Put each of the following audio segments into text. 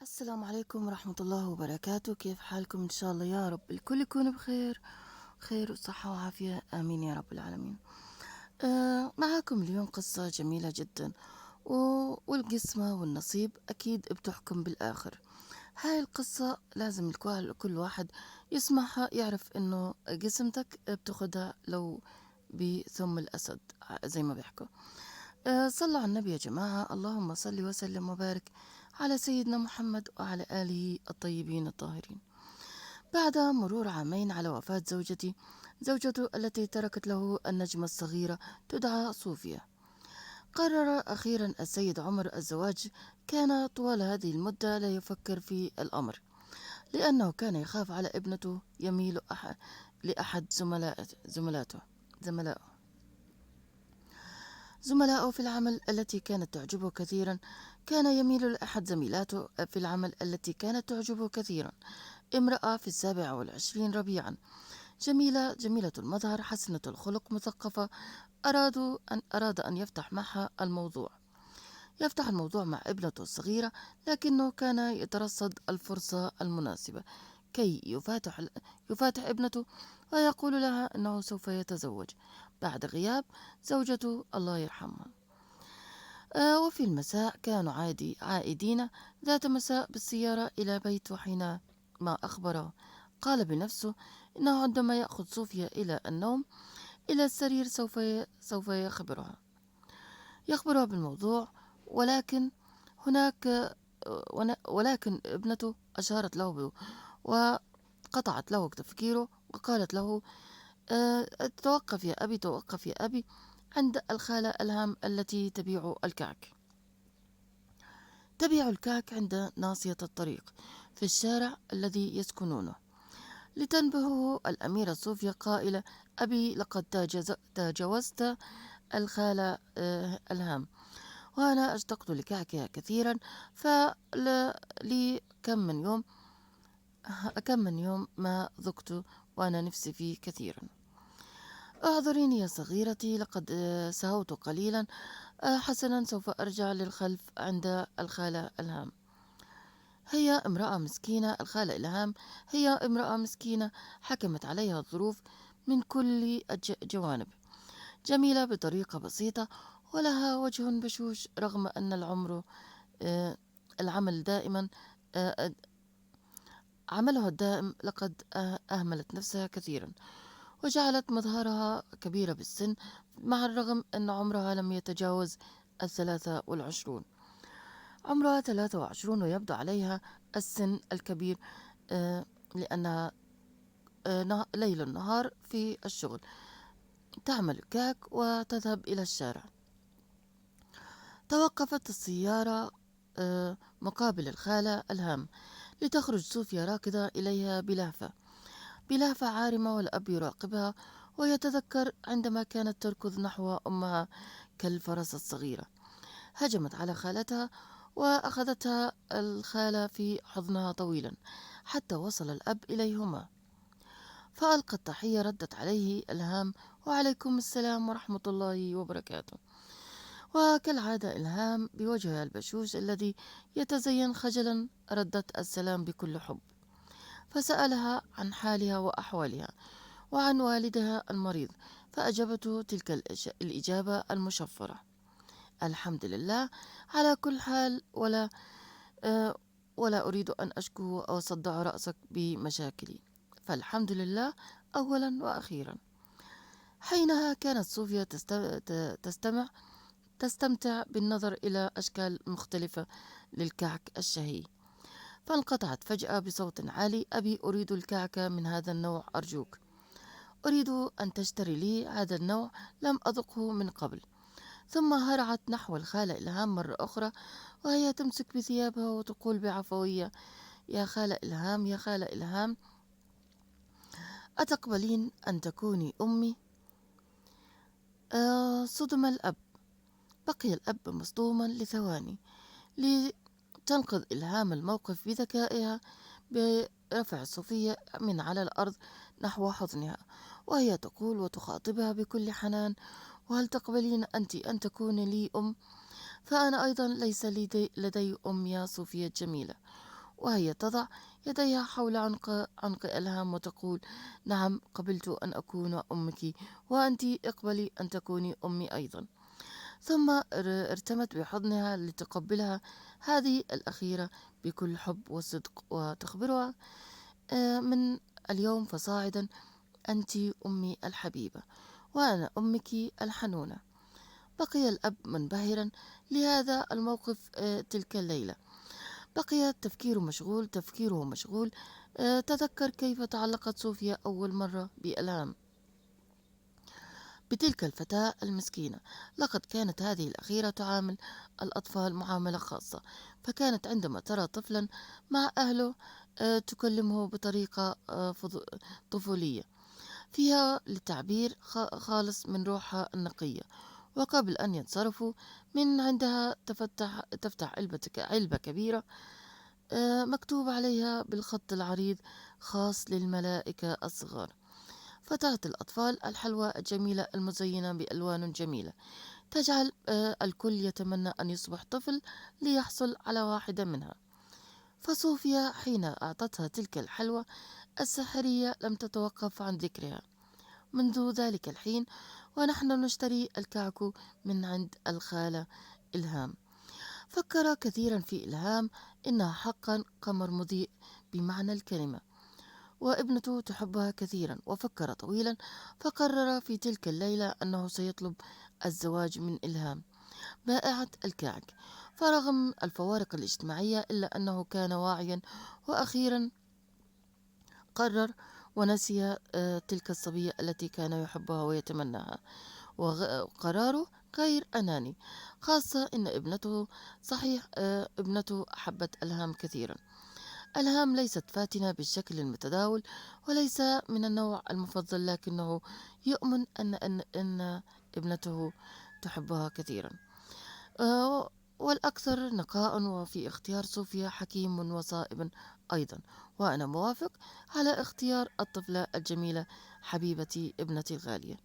السلام عليكم ورحمة الله وبركاته. كيف حالكم؟ إن شاء الله يا رب الكل يكون بخير، خير وصحة وعافية، آمين يا رب العالمين. معاكم اليوم قصة جميلة جدا، والقسمة والنصيب أكيد بتحكم بالآخر. هاي القصة لازم كل واحد يسمعها يعرف إنه قسمتك بتاخدها لو بثم الأسد زي ما بيحكوا. صلوا على النبي يا جماعة، اللهم صل وسلم وبارك على سيدنا محمد وعلى آله الطيبين الطاهرين. بعد مرور عامين على وفاة زوجته التي تركت له النجمة الصغيرة تدعى صوفيا، قرر أخيرا السيد عمر الزواج. كان طوال هذه المدة لا يفكر في الأمر، لأنه كان يخاف على ابنته يميل لأحد زملائه زملائه في العمل التي كانت تعجبه كثيرا. كان يميل لأحد زميلاته في العمل التي كانت تعجبه كثيرا، امرأة في 27 ربيعا، جميلة المظهر، حسنة الخلق، مثقفة. أراد أن يفتح الموضوع مع ابنته الصغيرة، لكنه كان يترصد الفرصة المناسبة كي يفاتح ابنته ويقول لها أنه سوف يتزوج بعد غياب زوجته الله يرحمها. وفي المساء كانوا عائدين ذات مساء بالسيارة إلى بيت، وحين ما أخبره قال بنفسه إنه عندما يأخذ صوفيا إلى النوم إلى السرير سوف يخبرها بالموضوع. ولكن هناك ولكن ابنته أشارت له وقطعت له تفكيره وقالت له: توقف يا أبي عند الخالة ألهام التي تبيع الكعك عند ناصية الطريق في الشارع الذي يسكنونه. لتنبهه الأميرة صوفيا قائلة: أبي لقد تجاوزت الخالة ألهام، وأنا اشتقت لكعكها كثيرا، فلي كم من يوم ما ذقت وأنا نفسي فيه كثيرا. اعذريني يا صغيرتي، لقد سهوت قليلا. حسنا، سوف أرجع للخلف عند الخالة إلهام. الخالة إلهام هي امرأة مسكينة، حكمت عليها الظروف من كل الجوانب، جميلة بطريقة بسيطة، ولها وجه بشوش، رغم أن آه، العمل دائما آه، عملها الدائم لقد أهملت نفسها كثيرا، وجعلت مظهرها كبيرة بالسن، مع الرغم أن عمرها لم يتجاوز 23. عمرها 23 ويبدو عليها السن الكبير، لأنها ليل نهار في الشغل، تعمل كاك وتذهب إلى الشارع. توقفت السيارة مقابل الخالة الهام، لتخرج صوفيا راكضة إليها بلهفة عارمة، والأب يراقبها ويتذكر عندما كانت تركض نحو أمها كالفرس الصغيرة. هجمت على خالتها وأخذتها الخالة في حضنها طويلا حتى وصل الأب إليهما، فألقى التحية. ردت عليه إلهام: وعليكم السلام ورحمة الله وبركاته. وكالعادة إلهام بوجهها البشوش الذي يتزين خجلا ردت السلام بكل حب، فسألها عن حالها وأحوالها وعن والدها المريض، فأجابته تلك الإجابة المشفرة: الحمد لله على كل حال، آه، ولا أريد أن أشكو أو أصدع رأسك بمشاكلي، فالحمد لله أولا وأخيرا. حينها كانت صوفيا تستمتع بالنظر إلى أشكال مختلفة للكعك الشهي، فانقطعت فجأة بصوت عالي: أبي، أريد الكعك من هذا النوع أرجوك، أريد أن تشتري لي هذا النوع، لم أذقه من قبل. ثم هرعت نحو الخالة إلهام مرة أخرى وهي تمسك بثيابها وتقول بعفوية: يا خالة إلهام، يا خالة إلهام، أتقبلين أن تكوني أمي؟ صدم الأب. بقي الأب مصدوما لثواني، لتنقذ إلهام الموقف بذكائها برفع صفية من على الأرض نحو حضنها، وهي تقول وتخاطبها بكل حنان: وهل تقبلين أنت أن تكوني لي أم؟ فأنا أيضا ليس لدي أم يا صوفيا الجميلة، وهي تضع يديها حول عنق إلهام وتقول: نعم، قبلت أن أكون أمك، وأنت اقبلي أن تكوني أمي أيضا. ثم ارتمت بحضنها لتقبلها هذه الأخيرة بكل حب وصدق، وتخبرها: من اليوم فصاعدا أنت أمي الحبيبة، وأنا أمك الحنونة. بقي الأب منبهرا لهذا الموقف تلك الليلة. بقي تفكيره مشغول. تذكر كيف تعلقت صوفيا أول مرة بإلهام، بتلك الفتاة المسكينة. لقد كانت هذه الأخيرة تعامل الأطفال معاملة خاصة، فكانت عندما ترى طفلا مع أهله تكلمه بطريقة طفولية فيها للتعبير خالص من روحها النقية. وقبل أن ينصرفوا من عندها تفتح علبة كبيرة مكتوب عليها بالخط العريض: خاص للملائكة الصغار. فتعطي الأطفال الحلوى الجميلة المزينة بألوان جميلة تجعل الكل يتمنى أن يصبح طفل ليحصل على واحدة منها. فصوفيا حين أعطتها تلك الحلوى السحرية لم تتوقف عن ذكرها. منذ ذلك الحين ونحن نشتري الكعك من عند الخالة إلهام. فكر كثيرا في إلهام، إنها حقا قمر مضيء بمعنى الكلمة، وابنته تحبها كثيرا. وفكر طويلا، فقرر في تلك الليلة أنه سيطلب الزواج من إلهام بائعة الكعك. فرغم الفوارق الاجتماعية إلا أنه كان واعيا، وأخيرا قرر ونسي تلك الصبية التي كان يحبها ويتمناها. وقراره غير أناني، خاصة إن ابنته صحيح ابنته أحبت إلهام كثيرا. إلهام ليست فاتنة بالشكل المتداول، وليس من النوع المفضل، لكنه يؤمن أن ابنته تحبها كثيرا. آه، والأكثر نقاء وفي اختيار صوفيا حكيم وصائب أيضا. وأنا موافق على اختيار الطفلة الجميلة حبيبتي ابنتي الغالية.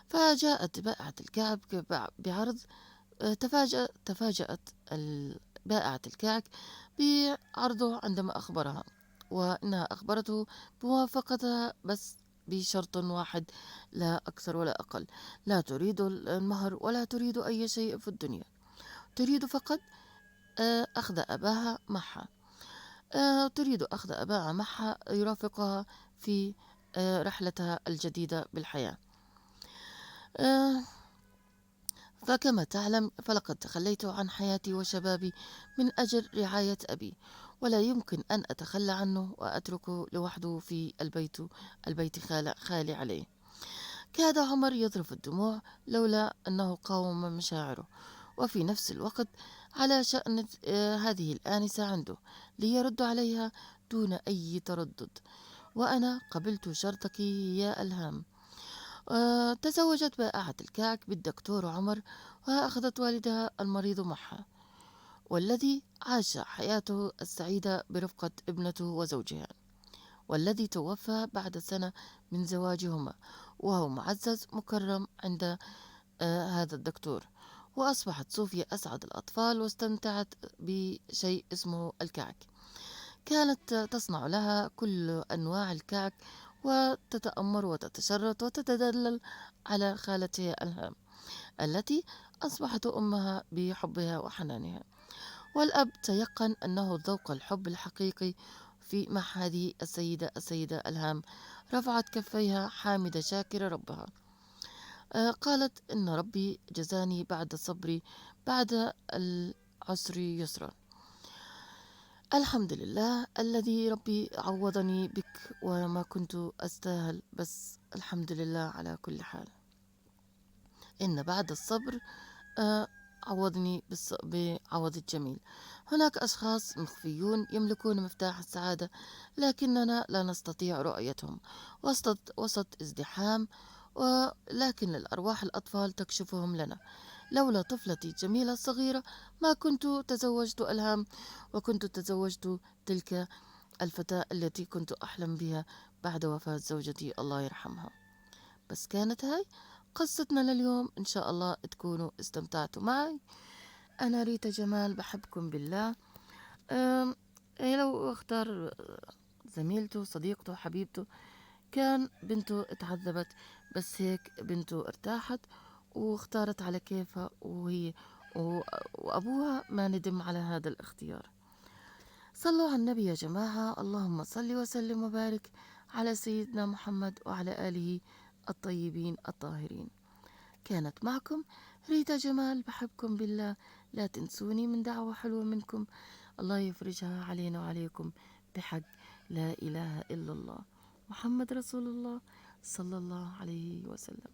فجاءت بائعة الكعك بعرض. تفاجأت بائعة الكعك بعرضه عندما أخبرها، وإنها أخبرته بموافقتها بس بشرط واحد، لا أكثر ولا أقل: لا تريد المهر ولا تريد أي شيء في الدنيا، تريد فقط أخذ أباها معها. تريد أخذ أباها معها يرافقها في رحلتها الجديدة بالحياة. آه، فكما تعلم فلقد تخليت عن حياتي وشبابي من أجل رعاية أبي، ولا يمكن أن أتخلى عنه وأتركه لوحده في البيت خالي عليه. كاد عمر يذرف الدموع لولا أنه قاوم مشاعره، وفي نفس الوقت على شأن هذه الآنسة عنده ليرد عليها دون أي تردد. وأنا قبلت شرطك يا ألهام. تزوجت بائعة الكعك بالدكتور عمر، وأخذت والدها المريض معها، والذي عاش حياته السعيدة برفقة ابنته وزوجها، والذي توفى بعد سنة من زواجهما، وهو معزز مكرم عند هذا الدكتور. وأصبحت صوفيا أسعد الأطفال، واستمتعت بشيء اسمه الكعك. كانت تصنع لها كل أنواع الكعك، وتتأمر وتتشرط وتتدلل على خالتها ألهام التي أصبحت أمها بحبها وحنانها. والأب تيقن أنه ذوق الحب الحقيقي مع هذه السيدة ألهام. رفعت كفيها حامدة شاكرة ربها. قالت: إن ربي جزاني بعد صبري بعد العسر يسرا. الحمد لله الذي ربي عوضني بك وما كنت أستاهل، بس الحمد لله على كل حال. إن بعد الصبر آه، عوضني بعوض الجميل. هناك أشخاص مخفيون يملكون مفتاح السعادة، لكننا لا نستطيع رؤيتهم وسط ازدحام، ولكن الأرواح الأطفال تكشفهم لنا. لولا طفلتي الجميلة الصغيرة ما كنت تزوجت ألهام، وكنت تزوجت تلك الفتاة التي كنت أحلم بها بعد وفاة زوجتي الله يرحمها. بس كانت هاي قصتنا لليوم، إن شاء الله تكونوا استمتعتوا معي. أنا ريتا جمال، بحبكم بالله. يعني لو اختار زميلته صديقته حبيبته كان بنته اتعذبت، بس هيك بنته ارتاحت واختارت على كيفها، و... وأبوها ما ندم على هذا الاختيار. صلوا على النبي يا جماعة، اللهم صل وسلم وبارك على سيدنا محمد وعلى آله الطيبين الطاهرين. كانت معكم ريتا جمال، بحبكم بالله، لا تنسوني من دعوة حلوة منكم، الله يفرجها علينا وعليكم بحق لا إله إلا الله محمد رسول الله صلى الله عليه وسلم.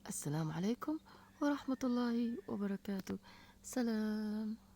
السلام عليكم ورحمة الله وبركاته. سلام.